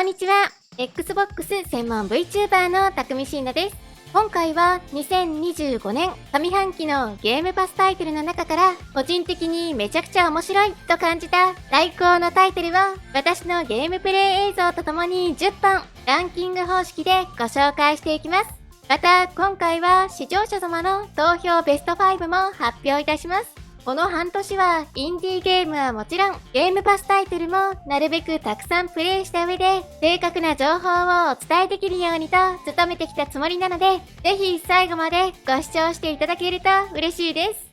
んにちは。Xbox 専門 VTuber のたくみしーなです。今回は2025年上半期のゲームパスタイトルの中から個人的にめちゃくちゃ面白いと感じた最高のタイトルを私のゲームプレイ映像とともに10本ランキング方式でご紹介していきます。また今回は視聴者様の投票ベスト5も発表いたします。この半年はインディーゲームはもちろんゲームパスタイトルもなるべくたくさんプレイした上で正確な情報をお伝えできるようにと努めてきたつもりなので、ぜひ最後までご視聴していただけると嬉しいです。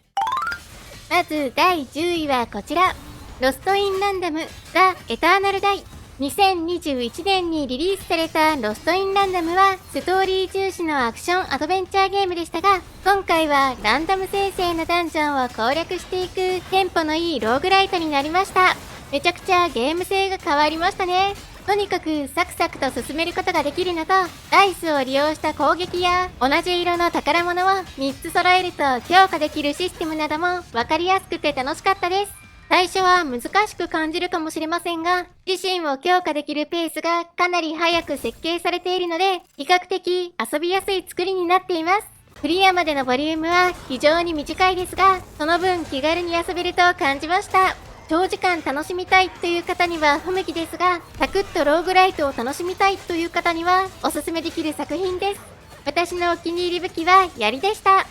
まず第10位はこちら。ロストインランダムザ・エターナルダイ。2021年にリリースされたロストインランダムはストーリー重視のアクションアドベンチャーゲームでしたが、今回はランダム生成のダンジョンを攻略していくテンポのいいローグライトになりました。めちゃくちゃゲーム性が変わりましたね。とにかくサクサクと進めることができるのと、ダイスを利用した攻撃や同じ色の宝物を3つ揃えると強化できるシステムなども分かりやすくて楽しかったです。最初は難しく感じるかもしれませんが、自身を強化できるペースがかなり早く設計されているので、比較的遊びやすい作りになっています。クリアまでのボリュームは非常に短いですが、その分気軽に遊べると感じました。長時間楽しみたいという方には不向きですが、サクッとローグライトを楽しみたいという方にはおすすめできる作品です。私のお気に入り武器は槍でした。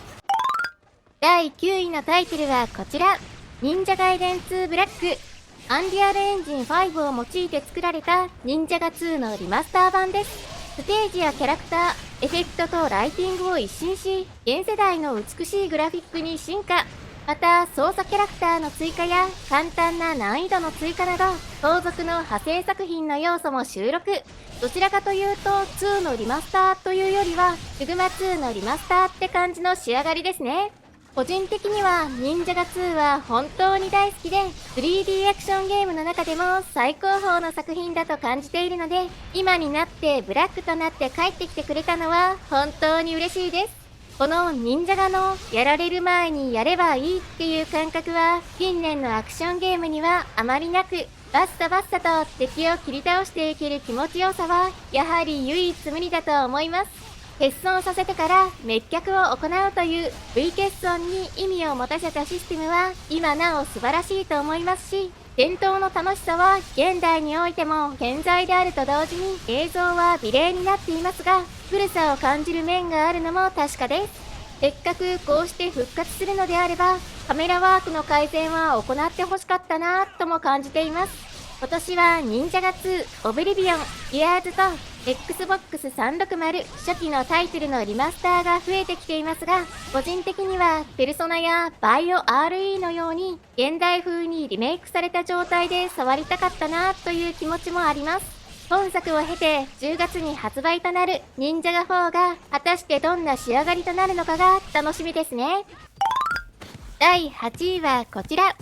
第9位のタイトルはこちら。忍者ガイデン2ブラック。アンリアルエンジン5を用いて作られた忍者ガ2のリマスター版です。ステージやキャラクター、エフェクトとライティングを一新し、現世代の美しいグラフィックに進化。また、操作キャラクターの追加や簡単な難易度の追加など、後続の派生作品の要素も収録。どちらかというと、2のリマスターというよりは、フグマ2のリマスターって感じの仕上がりですね。個人的には忍者ガ2は本当に大好きで 3D アクションゲームの中でも最高峰の作品だと感じているので、今になってブラックとなって帰ってきてくれたのは本当に嬉しいです。この忍者ガのやられる前にやればいいっていう感覚は近年のアクションゲームにはあまりなく、バッサバッサと敵を切り倒していける気持ちよさはやはり唯一無二だと思います。欠損させてから滅却を行うという V 欠損に意味を持たせたシステムは今なお素晴らしいと思いますし、戦闘の楽しさは現代においても健在であると同時に映像は美麗になっていますが、古さを感じる面があるのも確かです。せっかくこうして復活するのであれば、カメラワークの改善は行ってほしかったなぁとも感じています。今年は忍者ガ2、オブリビオン、ギアーズと Xbox 360初期のタイトルのリマスターが増えてきていますが、個人的にはペルソナやバイオ RE のように現代風にリメイクされた状態で触りたかったなという気持ちもあります。本作を経て10月に発売となる忍者ガ4が果たしてどんな仕上がりとなるのかが楽しみですね。第8位はこちら。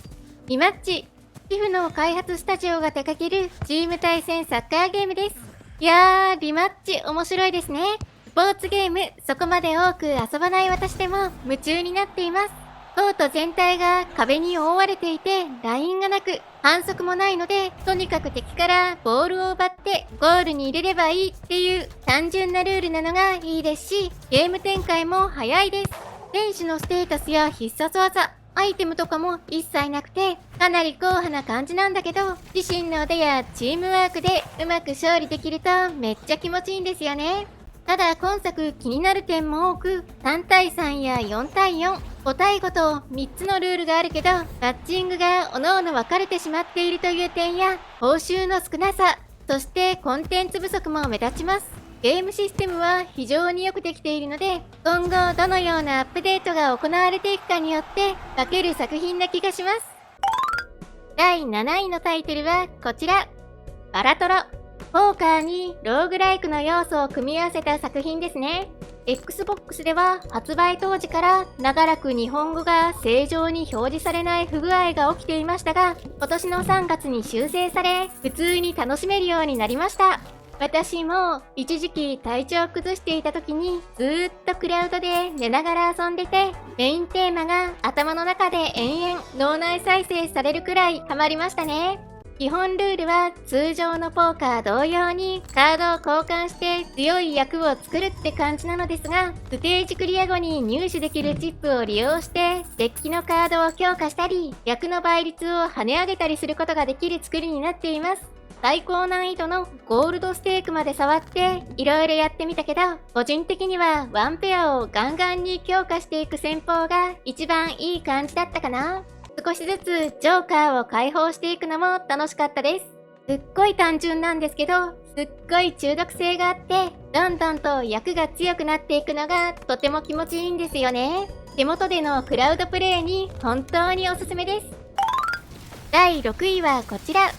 リマッチ。ピフの開発スタジオが手掛けるチーム対戦サッカーゲームです。いやー、リマッチ面白いですね。スポーツゲーム、そこまで多く遊ばない私でも夢中になっています。コート全体が壁に覆われていて、ラインがなく、反則もないので、とにかく敵からボールを奪ってゴールに入れればいいっていう単純なルールなのがいいですし、ゲーム展開も早いです。選手のステータスや必殺技、アイテムとかも一切なくて、かなり硬派な感じなんだけど、自身の腕やチームワークでうまく勝利できるとめっちゃ気持ちいいんですよね。ただ今作気になる点も多く、3対3や4対4、5対5と3つのルールがあるけど、マッチングが各々分かれてしまっているという点や、報酬の少なさ、そしてコンテンツ不足も目立ちます。ゲームシステムは非常によくできているので、今後どのようなアップデートが行われていくかによって分ける作品な気がします。第7位のタイトルはこちら。バラトロ。ポーカーにローグライクの要素を組み合わせた作品ですね。Xbox では発売当時から長らく日本語が正常に表示されない不具合が起きていましたが、今年の3月に修正され、普通に楽しめるようになりました。私も一時期体調を崩していた時にずーっとクラウドで寝ながら遊んでて、メインテーマが頭の中で延々脳内再生されるくらいハマりましたね。基本ルールは通常のポーカー同様にカードを交換して強い役を作るって感じなのですが、ステージクリア後に入手できるチップを利用してデッキのカードを強化したり、役の倍率を跳ね上げたりすることができる作りになっています。最高難易度のゴールドステークまで触っていろいろやってみたけど、個人的にはワンペアをガンガンに強化していく戦法が一番いい感じだったかな。少しずつジョーカーを解放していくのも楽しかったです。すっごい単純なんですけど、すっごい中毒性があって、どんどんと役が強くなっていくのがとても気持ちいいんですよね。手元でのクラウドプレイに本当におすすめです。第6位はこちら。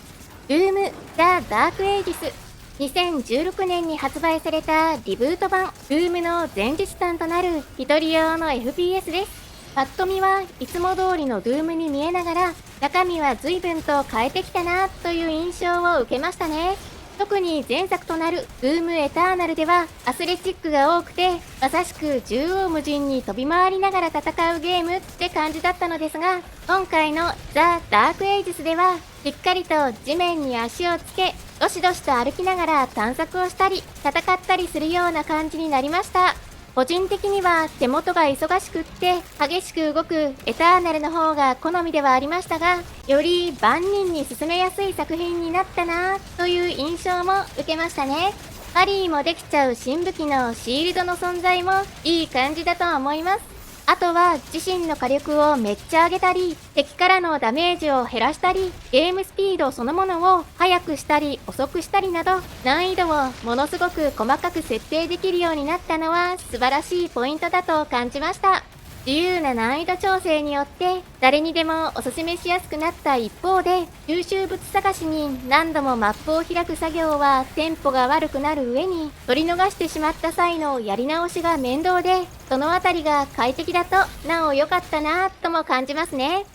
ルーム・ザ・ダーク・エイジス。2016年に発売されたリブート版ルームの前日譚となる一人用の FPS です。パッと見はいつも通りのドゥームに見えながら、中身は随分と変えてきたなという印象を受けましたね。特に前作となるドゥームエターナルではアスレチックが多くて、まさしく縦横無尽に飛び回りながら戦うゲームって感じだったのですが、今回のザ・ダークエイジスではしっかりと地面に足をつけ、どしどしと歩きながら探索をしたり戦ったりするような感じになりました。個人的には手元が忙しくって激しく動くエターナルの方が好みではありましたが、より万人に進めやすい作品になったなという印象も受けましたね。パリーもできちゃう新武器のシールドの存在もいい感じだと思います。あとは自身の火力をめっちゃ上げたり、敵からのダメージを減らしたり、ゲームスピードそのものを速くしたり遅くしたりなど、難易度をものすごく細かく設定できるようになったのは素晴らしいポイントだと感じました。自由な難易度調整によって誰にでもおすすめしやすくなった一方で、収集物探しに何度もマップを開く作業はテンポが悪くなる上に、取り逃してしまった際のやり直しが面倒で、そのあたりが快適だとなお良かったなぁとも感じますね。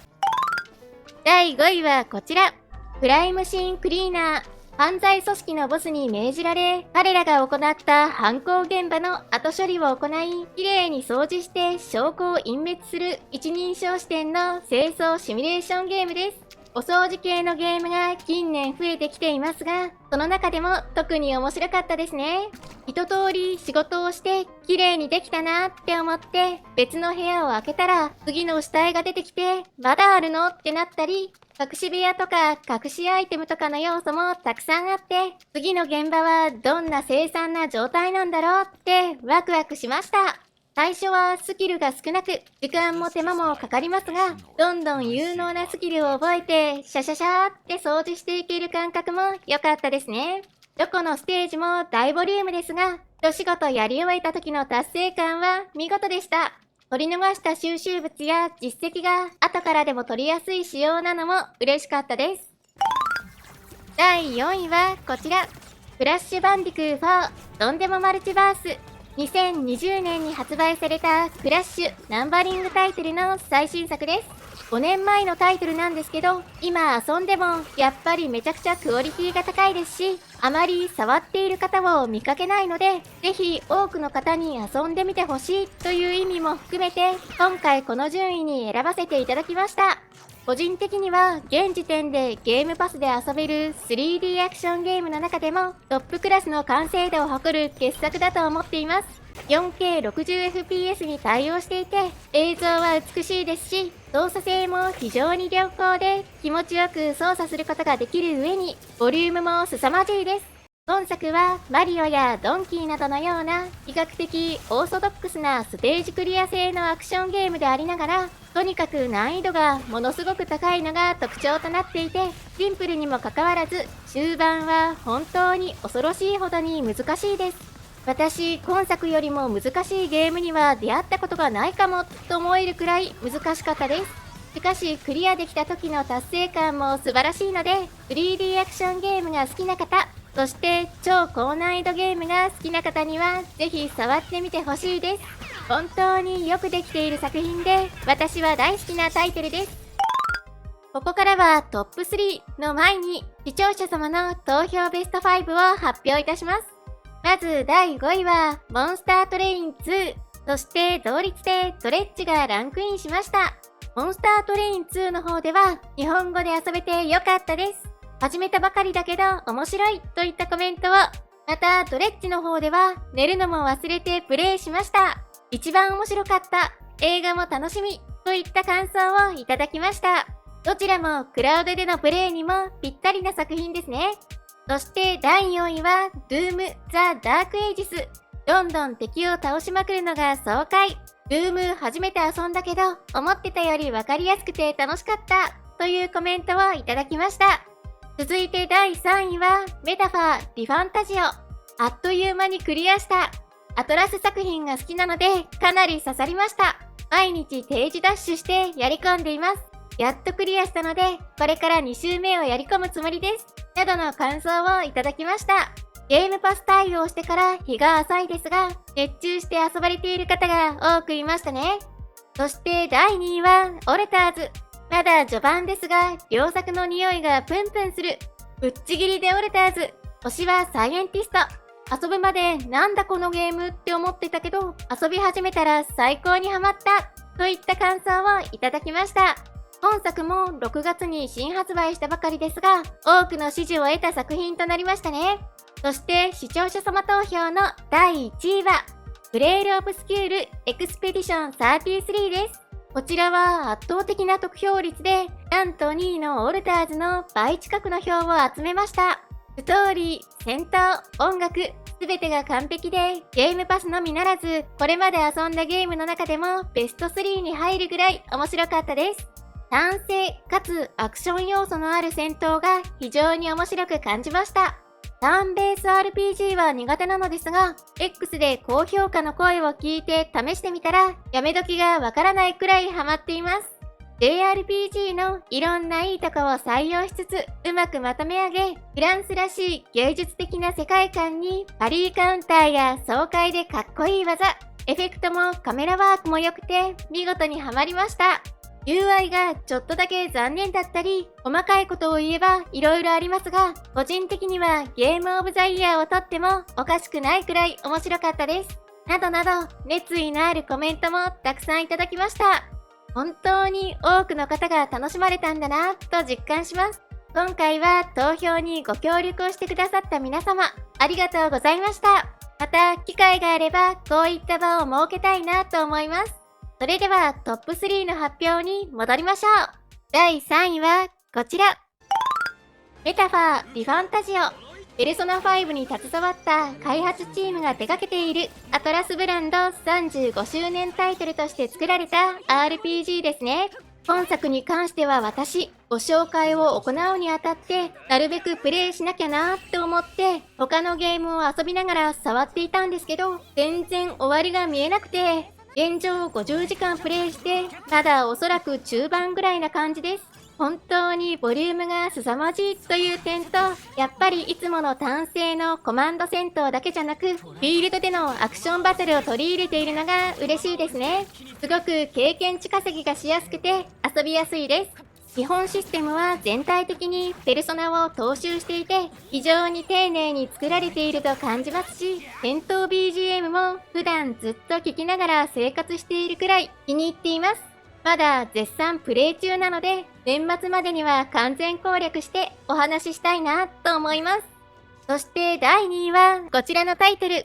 第5位はこちら。クライムシーンクリーナー。犯罪組織のボスに命じられ、彼らが行った犯行現場の後処理を行い、きれいに掃除して証拠を隠滅する一人称視点の清掃シミュレーションゲームです。お掃除系のゲームが近年増えてきていますが、その中でも特に面白かったですね。一通り仕事をして綺麗にできたなって思って別の部屋を開けたら次の死体が出てきて、まだあるのってなったり、隠し部屋とか隠しアイテムとかの要素もたくさんあって、次の現場はどんな凄惨な状態なんだろうってワクワクしました。最初はスキルが少なく、時間も手間もかかりますが、どんどん有能なスキルを覚えて、シャシャシャーって掃除していける感覚も良かったですね。どこのステージも大ボリュームですが、一仕事やり終えた時の達成感は見事でした。取り逃した収集物や実績が後からでも取りやすい仕様なのも嬉しかったです。第4位はこちら。クラッシュバンディクー4とんでもマルチバース。2020年に発売されたクラッシュナンバリングタイトルの最新作です。5年前のタイトルなんですけど、今遊んでもやっぱりめちゃくちゃクオリティが高いですし、あまり触っている方を見かけないので、ぜひ多くの方に遊んでみてほしいという意味も含めて、今回この順位に選ばせていただきました。個人的には現時点でゲームパスで遊べる 3D アクションゲームの中でもトップクラスの完成度を誇る傑作だと思っています。4K60fps に対応していて、映像は美しいですし、操作性も非常に良好で気持ちよく操作することができる上に、ボリュームも凄まじいです。本作はマリオやドンキーなどのような比較的オーソドックスなステージクリア性のアクションゲームでありながら、とにかく難易度がものすごく高いのが特徴となっていて、シンプルにもかかわらず終盤は本当に恐ろしいほどに難しいです。私、今作よりも難しいゲームには出会ったことがないかもと思えるくらい難しかったです。しかしクリアできた時の達成感も素晴らしいので、3D アクションゲームが好きな方、そして超高難易度ゲームが好きな方にはぜひ触ってみてほしいです。本当によくできている作品で、私は大好きなタイトルです。ここからはトップ3の前に視聴者様の投票ベスト5を発表いたします。まず第5位はモンスタートレイン2、そして同率でトレッジがランクインしました。モンスタートレイン2の方では日本語で遊べてよかったです。始めたばかりだけど面白いといったコメントを、またドレッジの方では寝るのも忘れてプレイしました。一番面白かった。映画も楽しみといった感想をいただきました。どちらもクラウドでのプレイにもぴったりな作品ですね。そして第4位は Doom The Dark Ages。どんどん敵を倒しまくるのが爽快。Doom 初めて遊んだけど思ってたよりわかりやすくて楽しかったというコメントをいただきました。続いて第3位はメタファー・ディファンタジオ。あっという間にクリアした。アトラス作品が好きなのでかなり刺さりました。毎日定時ダッシュしてやり込んでいます。やっとクリアしたのでこれから2周目をやり込むつもりです。などの感想をいただきました。ゲームパス対応してから日が浅いですが、熱中して遊ばれている方が多くいましたね。そして第2位はオルターズ。まだ序盤ですが、良作の匂いがプンプンする。ぶっちぎりでオルターズ。推しはサイエンティスト。遊ぶまでなんだこのゲームって思ってたけど、遊び始めたら最高にハマった。といった感想をいただきました。本作も6月に新発売したばかりですが、多くの支持を得た作品となりましたね。そして視聴者様投票の第1位は、グレール・オブスキュール・エクスペディション33です。こちらは圧倒的な得票率で、なんと2位のオルターズの倍近くの票を集めました。ストーリー、戦闘、音楽、すべてが完璧で、ゲームパスのみならず、これまで遊んだゲームの中でもベスト3に入るぐらい面白かったです。単性かつアクション要素のある戦闘が非常に面白く感じました。ターンベース RPG は苦手なのですが、X で高評価の声を聞いて試してみたら、やめ時がわからないくらいハマっています。JRPG のいろんないいとこを採用しつつ、うまくまとめ上げ、フランスらしい芸術的な世界観に、パリーカウンターや爽快でかっこいい技、エフェクトもカメラワークも良くて、見事にハマりました。UI がちょっとだけ残念だったり、細かいことを言えば色々ありますが、個人的にはゲームオブザイヤーを取ってもおかしくないくらい面白かったです。などなど、熱意のあるコメントもたくさんいただきました。本当に多くの方が楽しまれたんだなと実感します。今回は投票にご協力をしてくださった皆様、ありがとうございました。また機会があればこういった場を設けたいなと思います。それではトップ3の発表に戻りましょう。第3位はこちら。メタファー・ディファンタジオ。ペルソナ5に携わった開発チームが手掛けているアトラスブランド35周年タイトルとして作られた RPG ですね。本作に関しては私、ご紹介を行うにあたってなるべくプレイしなきゃなーって思って他のゲームを遊びながら触っていたんですけど、全然終わりが見えなくて、現状50時間プレイして、まだおそらく中盤ぐらいな感じです。本当にボリュームが凄まじいという点と、やっぱりいつもの単性のコマンド戦闘だけじゃなく、フィールドでのアクションバトルを取り入れているのが嬉しいですね。すごく経験値稼ぎがしやすくて遊びやすいです。基本システムは全体的にペルソナを踏襲していて、非常に丁寧に作られていると感じますし、戦闘 BGM も普段ずっと聴きながら生活しているくらい気に入っています。まだ絶賛プレイ中なので、年末までには完全攻略してお話ししたいなと思います。そして第2位はこちらのタイトル。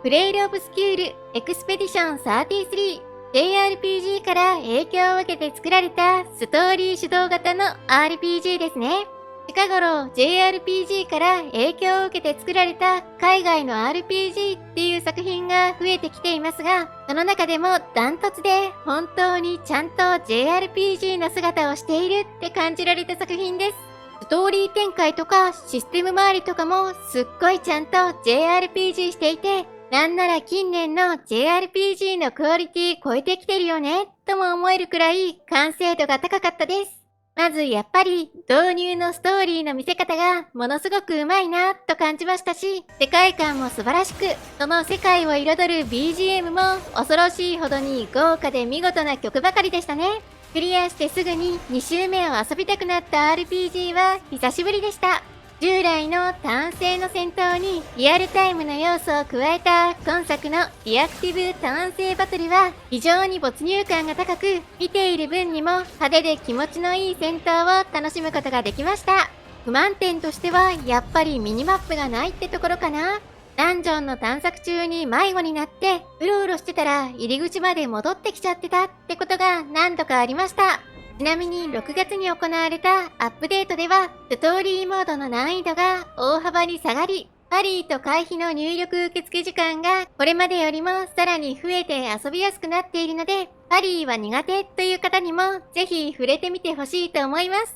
グレイル・オブスキュール・エクスペディション33。JRPG から影響を受けて作られたストーリー主導型の RPG ですね。近頃 JRPG から影響を受けて作られた海外の RPG っていう作品が増えてきていますが、その中でもダントツで本当にちゃんと JRPG の姿をしているって感じられた作品です。ストーリー展開とかシステム周りとかもすっごいちゃんと JRPG していて、なんなら近年の JRPG のクオリティ超えてきてるよねとも思えるくらい完成度が高かったです。まずやっぱり導入のストーリーの見せ方がものすごくうまいなと感じましたし、世界観も素晴らしく、その世界を彩る BGM も恐ろしいほどに豪華で見事な曲ばかりでしたね。クリアしてすぐに2周目を遊びたくなった RPG は久しぶりでした。従来の単性の戦闘にリアルタイムの要素を加えた今作のリアクティブ単性バトルは非常に没入感が高く、見ている分にも派手で気持ちのいい戦闘を楽しむことができました。不満点としてはやっぱりミニマップがないってところかな。ダンジョンの探索中に迷子になってうろうろしてたら入り口まで戻ってきちゃってたってことが何度かありました。ちなみに6月に行われたアップデートではストーリーモードの難易度が大幅に下がり、パリーと回避の入力受付時間がこれまでよりもさらに増えて遊びやすくなっているので、パリーは苦手という方にもぜひ触れてみてほしいと思います。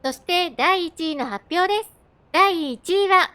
そして第1位の発表です。第1位は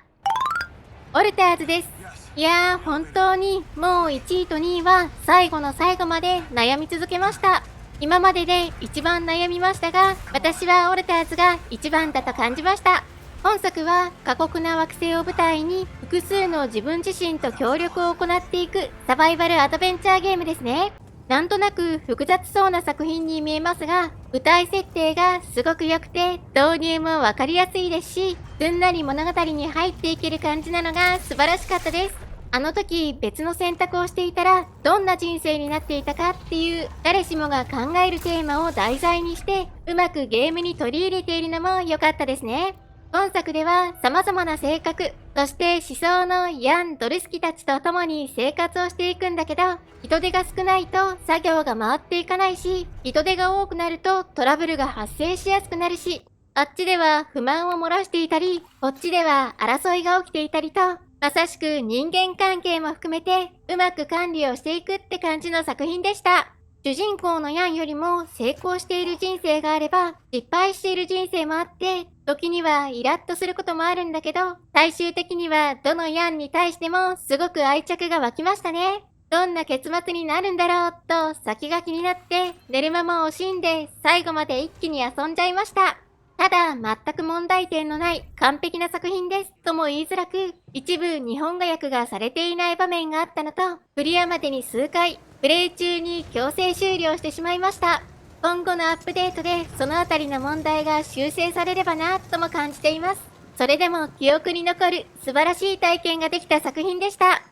オルターズです。いやー、本当にもう1位と2位は最後の最後まで悩み続けました。今までで一番悩みましたが、私はオルターズが一番だと感じました。本作は過酷な惑星を舞台に複数の自分自身と協力を行っていくサバイバルアドベンチャーゲームですね。なんとなく複雑そうな作品に見えますが、舞台設定がすごく良くて導入もわかりやすいですし、すんなり物語に入っていける感じなのが素晴らしかったです。あの時別の選択をしていたらどんな人生になっていたかっていう誰しもが考えるテーマを題材にしてうまくゲームに取り入れているのも良かったですね。本作では様々な性格、そして思想のヤン・ドルスキたちと共に生活をしていくんだけど、人手が少ないと作業が回っていかないし、人手が多くなるとトラブルが発生しやすくなるし、あっちでは不満を漏らしていたり、こっちでは争いが起きていたりと、まさしく人間関係も含めてうまく管理をしていくって感じの作品でした。主人公のヤンよりも成功している人生があれば失敗している人生もあって、時にはイラッとすることもあるんだけど、最終的にはどのヤンに対してもすごく愛着が湧きましたね。どんな結末になるんだろうと先が気になって寝る間も惜しんで最後まで一気に遊んじゃいました。ただ全く問題点のない完璧な作品ですとも言いづらく、一部日本語訳がされていない場面があったのと、クリアまでに数回プレイ中に強制終了してしまいました。今後のアップデートでそのあたりの問題が修正されればなとも感じています。それでも記憶に残る素晴らしい体験ができた作品でした。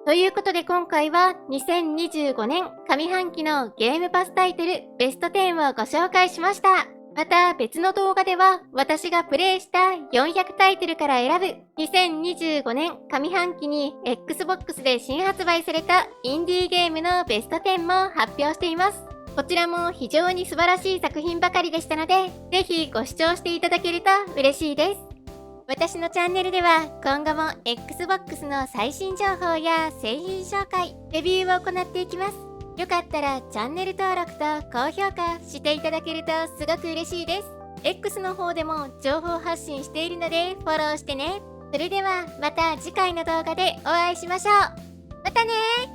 ということで今回は2025年上半期のゲームパスタイトルベスト10をご紹介しました。また別の動画では私がプレイした400タイトルから選ぶ2025年上半期に Xbox で新発売されたインディーゲームのベスト10も発表しています。こちらも非常に素晴らしい作品ばかりでしたので、ぜひご視聴していただけると嬉しいです。私のチャンネルでは今後も Xbox の最新情報や製品紹介、レビューを行っていきます。よかったらチャンネル登録と高評価していただけるとすごく嬉しいです。X の方でも情報発信しているのでフォローしてね。それではまた次回の動画でお会いしましょう。またねー。